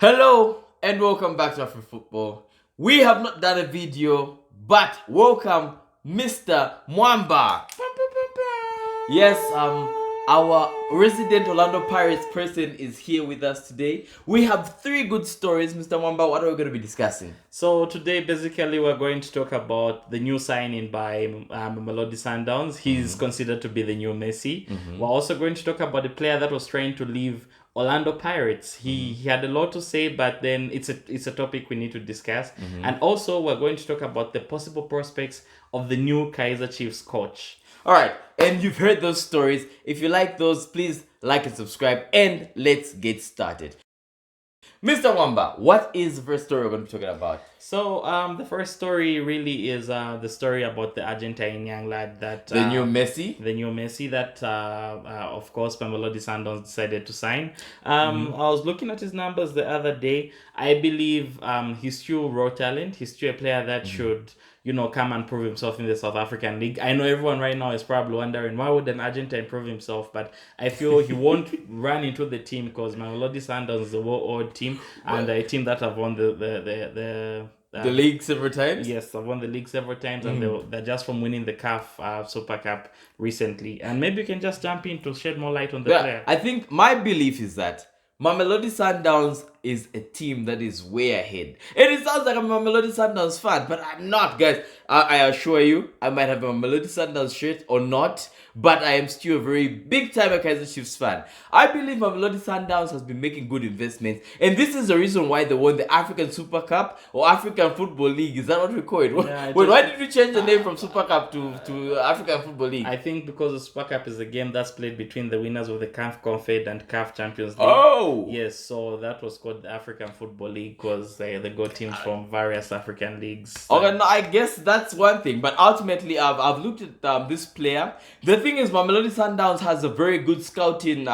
Hello and welcome back to Afrik Football. We have not done a video, but welcome Mr. Mwamba. Yes, our resident Orlando Pirates person is here with us today. We have three good stories, Mr. Mwamba. What are we going to be discussing? So today, basically, we're going to talk about the new signing by Mamelodi Sundowns. He's considered to be the new Messi. We're also going to talk about the player that was trying to leave Orlando Pirates. He had a lot to say, but then it's a topic we need to discuss. And also, we're going to talk about the possible prospects of the new Kaizer Chiefs coach. All right, and you've heard those stories. If you like those, please like and subscribe, and let's get started. Mr. Wamba, what is the first story we're going to be talking about? So the first story really is the story about the Argentine young lad that The new Messi? the new Messi that of course Mamelodi Sundowns decided to sign. I was looking at his numbers the other day. I believe he's still raw talent. He's still a player that should come and prove himself in the South African League. I know everyone right now is probably wondering why would an Argentine prove himself, but I feel he won't run into the team because Mamelodi Sundowns is a well-oiled team and a team that have won the league several times? Yes, I've won the league several times, and they're just from winning the CAF Super Cup recently. And maybe you can just jump in to shed more light on the player. I think my belief is that Mamelodi Sundowns is a team that is way ahead. And it sounds like I'm a Mamelodi Sundowns fan, but I'm not, guys. I assure you, I might have a Mamelodi Sundowns shirt or not, but I am still a very big time Kaizer Chiefs fan. I believe Mamelodi Sundowns has been making good investments, and this is the reason why they won the African Super Cup or African Football League. Is that what we call it? Yeah, Wait, why did you change the name from Super Cup to African Football League? I think because the Super Cup is a game that's played between the winners of the CAF Confed and CAF Champions League. Oh! Yes, so that was called the African Football League because they got teams from various African leagues. Okay, no, I guess that's one thing, but ultimately, I've looked at this player. The thing is, Mamelodi Sundowns has a very good scouting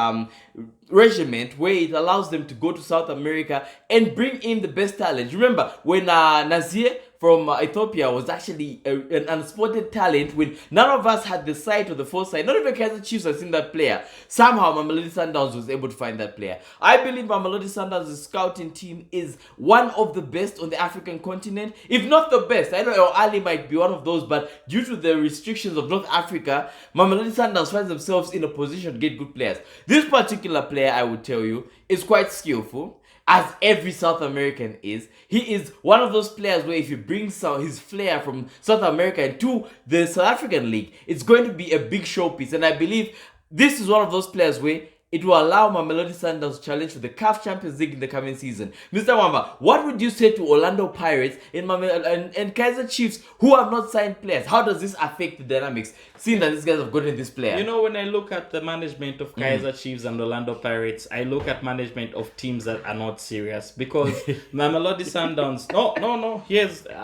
regiment where it allows them to go to South America and bring in the best talent. Remember when Nazir from Ethiopia was actually an unspotted talent, when none of us had the sight or the foresight. Not even Kaizer Chiefs has seen that player. Somehow Mamelodi Sundowns was able to find that player. I believe Mamelodi Sundowns' scouting team is one of the best on the African continent, if not the best. I know Ali might be one of those, but due to the restrictions of North Africa, Mamelodi Sundowns finds themselves in a position to get good players. This particular player, I would tell you, is quite skillful, as every South American is. He is one of those players where if you bring his flair from South America into the South African League, it's going to be a big showpiece. And I believe this is one of those players where it will allow Mamelodi Sundowns to challenge for the CAF Champions League in the coming season. Mr. Wamba, what would you say to Orlando Pirates and Kaizer Chiefs who have not signed players? How does this affect the dynamics, seeing that these guys have gotten this player? When I look at the management of Kaizer Chiefs and Orlando Pirates, I look at management of teams that are not serious because Mamelodi Sundowns. No.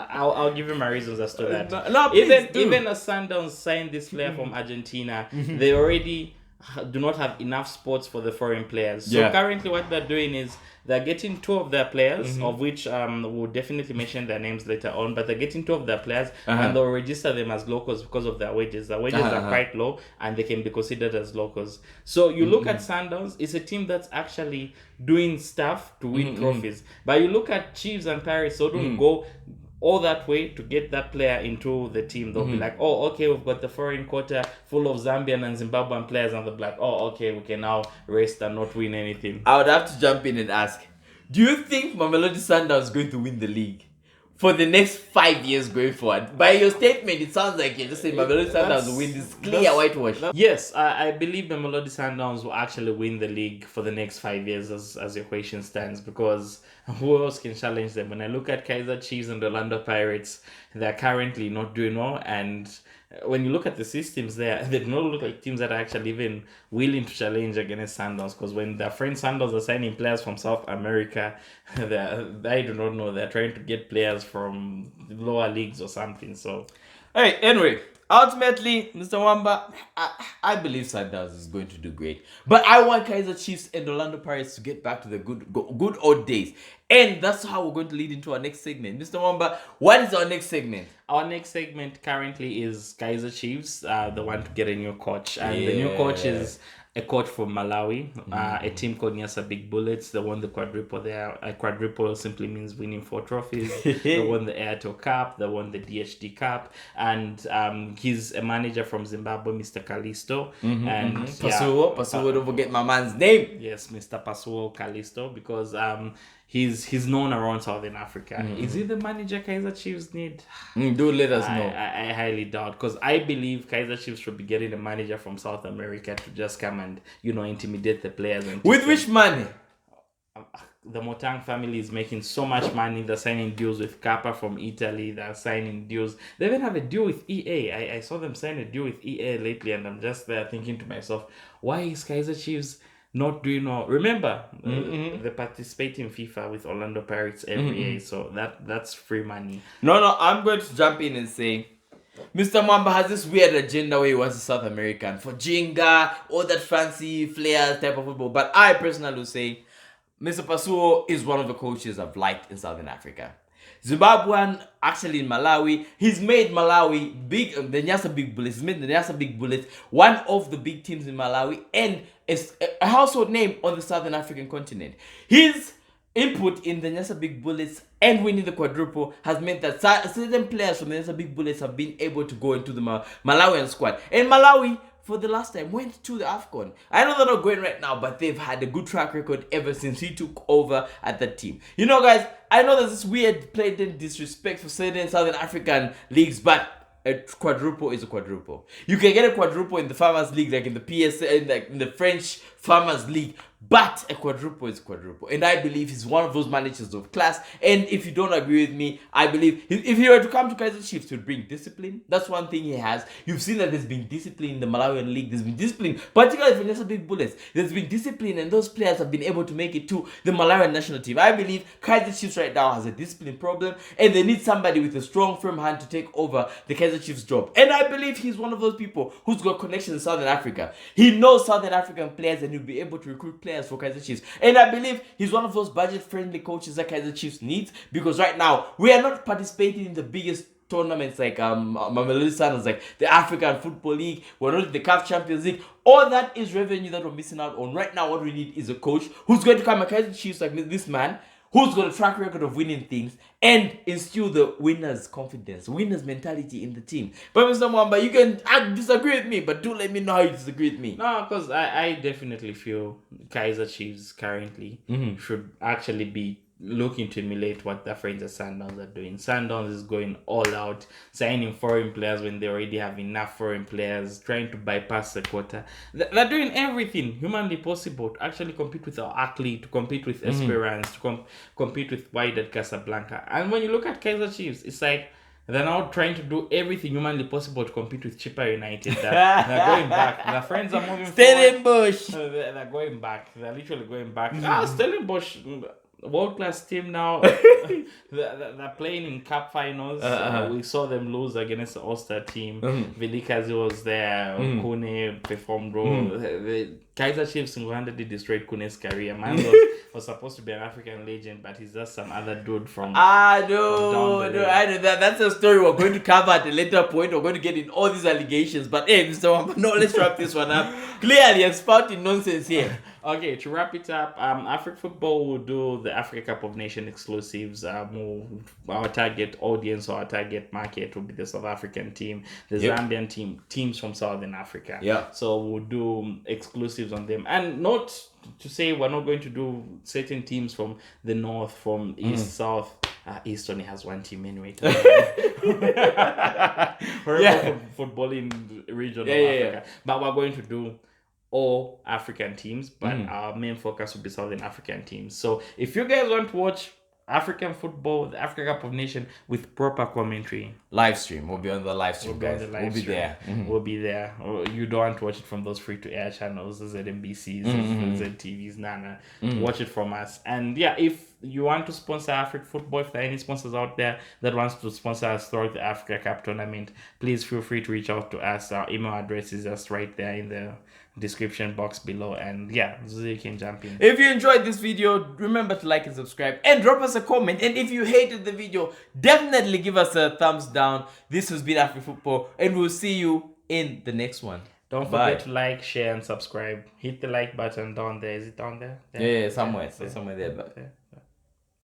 I'll give you my reasons as to that. No, even as Sundowns signed this player from Argentina, they already do not have enough spots for the foreign players. So currently what they're doing is they're getting two of their players, of which we'll definitely mention their names later on, but they're getting two of their players and they'll register them as locals because of their wages. Their wages are quite low and they can be considered as locals. So you look at Sundowns, it's a team that's actually doing stuff to win trophies. But you look at Chiefs and Paris, so don't go all that way to get that player into the team. They'll be like, oh, okay, we've got the foreign quota full of Zambian and Zimbabwean players, and they'll be like, oh, okay, we can now rest and not win anything. I would have to jump in and ask, do you think Mamelodi Sundowns is going to win the league for the next 5 years going forward? By your statement, it sounds like you're just saying Mamelodi Sundowns will win this clear whitewash. Yes, I believe Mamelodi Sundowns will actually win the league for the next 5 years as the equation stands, because who else can challenge them? When I look at Kaizer Chiefs and Orlando Pirates, they're currently not doing well, and when you look at the systems there, they do not look like teams that are actually even willing to challenge against Sundowns, because when their friend Sundowns are signing players from South America, I do not know, they're trying to get players from lower leagues or something. So, hey, anyway, ultimately, Mr. Wamba, I believe Sundowns is going to do great. But I want Kaizer Chiefs and Orlando Pirates to get back to the good old days. And that's how we're going to lead into our next segment. Mr. Wamba, what is our next segment? Our next segment currently is Kaizer Chiefs, the one to get a new coach. And the new coach is a coach from Malawi, a team called Nyasa Big Bullets. They won the quadruple there. A quadruple simply means winning 4 trophies. They won the Airtel Cup. They won the DHD Cup. And he's a manager from Zimbabwe, Mr. Callisto. And Pasuo, don't forget my man's name. Yes, Mr. Pasuo Callisto, because he's known around Southern Africa. Is he the manager Kaizer Chiefs need? Do let us know. I highly doubt, because I believe Kaizer Chiefs should be getting a manager from South America to just come and intimidate the players. And with which money? The Motang family is making so much money. They're signing deals with Kappa from Italy. They're signing deals. They even have a deal with EA. I saw them sign a deal with EA lately, and I'm just there thinking to myself, why is Kaizer Chiefs not doing all? Remember, they participate in FIFA with Orlando Pirates every year, so that's free money. No, I'm going to jump in and say, Mr. Mwamba has this weird agenda where he wants a South American for Jinga, all that fancy flair type of football. But I personally will say, Mr. Pasuo is one of the coaches I've liked in Southern Africa. Zimbabwean, actually in Malawi, he's made Malawi big, the Nyasa Big Bullets. He's made the Nyasa Big Bullets one of the big teams in Malawi and is a household name on the Southern African continent. His input in the Nyasa Big Bullets and winning the quadruple has meant that certain players from the Nyasa Big Bullets have been able to go into the Malawian squad. And Malawi, for the last time, went to the AFCON. I know they're not going right now, but they've had a good track record ever since he took over at the team. You know, guys, I know there's this weird blatant disrespect for certain Southern African leagues, but a quadruple is a quadruple. You can get a quadruple in the Farmers League, like in the PSA, like in the French Farmers League, but a quadruple is a quadruple. And I believe he's one of those managers of class. And if you don't agree with me, I believe if he were to come to Kaizer Chiefs, he would bring discipline. That's one thing he has. You've seen that there's been discipline in the Malawian League. There's been discipline, particularly for Nyasa Big Bullets. There's been discipline, and those players have been able to make it to the Malawian national team. I believe Kaizer Chiefs right now has a discipline problem, and they need somebody with a strong, firm hand to take over the Kaizer Chiefs job. And I believe he's one of those people who's got connections in Southern Africa. He knows Southern African players, and he'll be able to recruit players for Kaizer Chiefs. And I believe he's one of those budget-friendly coaches that Kaizer Chiefs needs, because right now we are not participating in the biggest tournaments like Mamelodi Sundowns, like the African Football League. We're not in the CAF Champions League. All that is revenue that we're missing out on. Right now, what we need is a coach who's going to come at Kaizer Chiefs like this man, who's got a track record of winning things and instill the winner's confidence, winner's mentality in the team. But Mr. Mwamba, you can disagree with me, but do let me know how you disagree with me. No, because I definitely feel Kaizer Chiefs currently should actually be looking to emulate what their friends at Sundowns are doing. Sundowns is going all out, signing foreign players when they already have enough foreign players, trying to bypass the quota. They're doing everything humanly possible to actually compete with our Ackley, to compete with Esperance, to compete with Whiteboarded Casablanca. And when you look at Kaizer Chiefs, it's like they're now trying to do everything humanly possible to compete with Chippa United. They're going back. Their friends are moving forward. Stellenbosch. They're going back. They're literally going back. Stellenbosch, world-class team now. They're playing in cup finals. We saw them lose against the Ulster team. Vilikazi was there. Kune performed well. The Kaizer Chiefs single-handedly destroyed Kune's career. Man was supposed to be an African legend, but he's just some other dude from no, I know that's a story we're going to cover at a later point. We're going to get in all these allegations. But hey, Mr. Wamba, no, let's wrap this one up. Clearly, I'm spouting nonsense here. Okay, to wrap it up, Afrik Football will do the Africa Cup of Nations exclusives. Our target audience or our target market will be the South African team, the Zambian teams from Southern Africa. Yeah. So we'll do exclusives on them. And not to say we're not going to do certain teams from the north, from east, south. East only has one team anyway. Footballing region of Africa. But we're going to do all African teams, but our main focus will be Southern African teams. So if you guys want to watch African football, the Africa Cup of Nations with proper commentary, live stream. We'll be on the live stream, guys. We'll be there. We'll be there. You don't want to watch it from those free-to-air channels, ZNBCs, ZTVs, Nana. Watch it from us. And yeah, if you want to sponsor African football, if there are any sponsors out there that wants to sponsor us throughout the Africa Cup tournament, please feel free to reach out to us. Our email address is just right there in the description box below. And yeah, Zuze, you can jump in. If you enjoyed this video, remember to like and subscribe and drop us a comment. And if you hated the video, definitely give us a thumbs down. This has been Afrik Football, and we'll see you in the next one. Don't forget to like, share, and subscribe. Hit the like button down there. Is it down there? Yeah, somewhere. So somewhere there. But